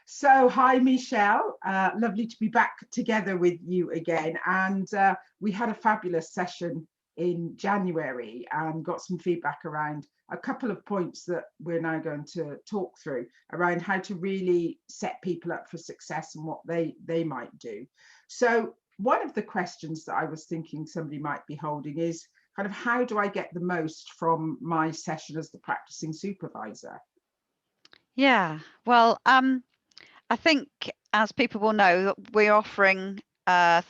So, hi, Michelle. Lovely to be back together with you again. And we had a fabulous session in January and got some feedback around a couple of points that we're now going to talk through around how to really set people up for success and what they might do. So, one of the questions that I was thinking somebody might be holding is kind of how do I get the most from my session as the practicing supervisor? Yeah, well, I think as people will know, that we're offering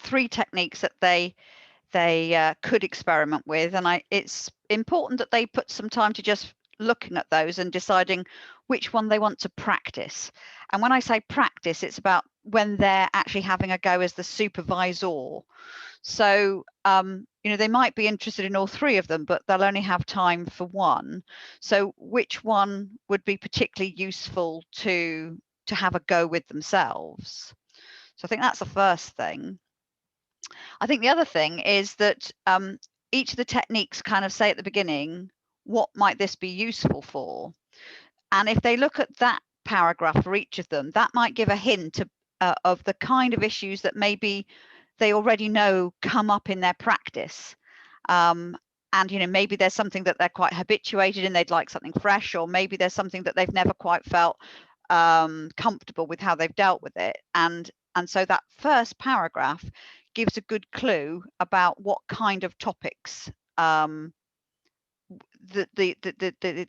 three techniques that they could experiment with, and it's important that they put some time to just looking at those and deciding which one they want to practice. And when I say practice, it's about when they're actually having a go as the supervisor. So they might be interested in all three of them, but they'll only have time for one. So which one would be particularly useful to have a go with themselves? So I think that's the first thing. I think the other thing is that each of the techniques kind of say at the beginning, what might this be useful for? And if they look at that paragraph for each of them, that might give a hint of the kind of issues that maybe they already know come up in their practice. And maybe there's something that they're quite habituated in, they'd like something fresh, or maybe there's something that they've never quite felt comfortable with how they've dealt with it. And so that first paragraph gives a good clue about what kind of topics the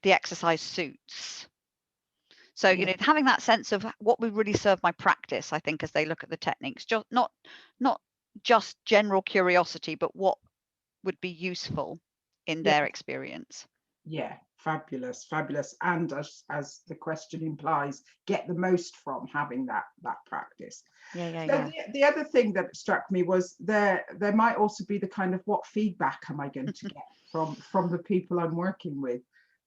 exercise suits. So, having that sense of what would really serve my practice, I think, as they look at the techniques, just not just general curiosity, but what would be useful in their experience. Yeah, fabulous, fabulous. And as the question implies, get the most from having that practice. Yeah. The other thing that struck me was there might also be the kind of what feedback am I going to get from the people I'm working with?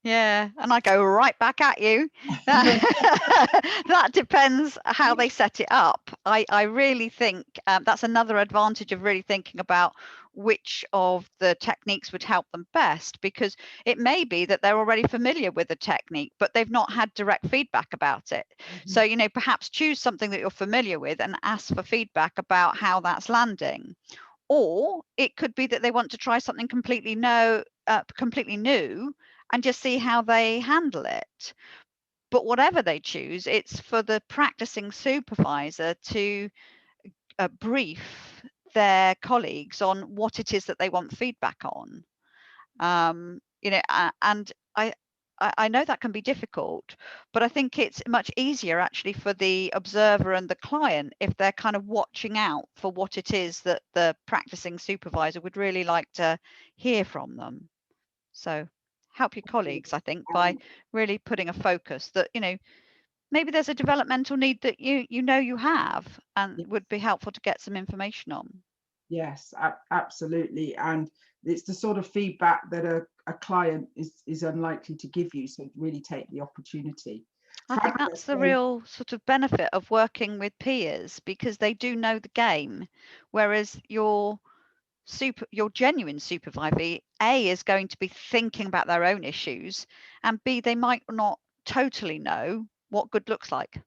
Yeah, and I go right back at you. That depends how they set it up. I really think that's another advantage of really thinking about which of the techniques would help them best, because it may be that they're already familiar with the technique, but they've not had direct feedback about it. So, perhaps choose something that you're familiar with and ask for feedback about how that's landing. Or it could be that they want to try something completely new and just see how they handle it. But whatever they choose, it's for the practicing supervisor to brief their colleagues on what it is that they want feedback on. And I know that can be difficult, but I think it's much easier actually for the observer and the client if they're kind of watching out for what it is that the practicing supervisor would really like to hear from them. So help your colleagues, I think, by really putting a focus that, maybe there's a developmental need that you have and would be helpful to get some information on. Yes, absolutely. And it's the sort of feedback that a client is unlikely to give you. So really take the opportunity. I think that's the real sort of benefit of working with peers, because they do know the game, whereas your genuine supervisor, A, is going to be thinking about their own issues, and B, they might not totally know what good looks like.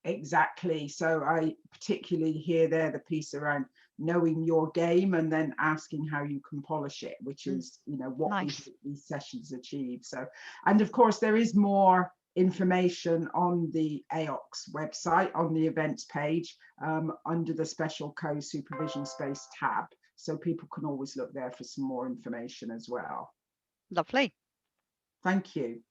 Exactly. So I particularly hear there the piece around knowing your game and then asking how you can polish it, which is, what nice. these sessions achieve. So, and of course, there is more information on the AOCS website on the events page under the special co-supervision space tab. So people can always look there for some more information as well. Lovely. Thank you.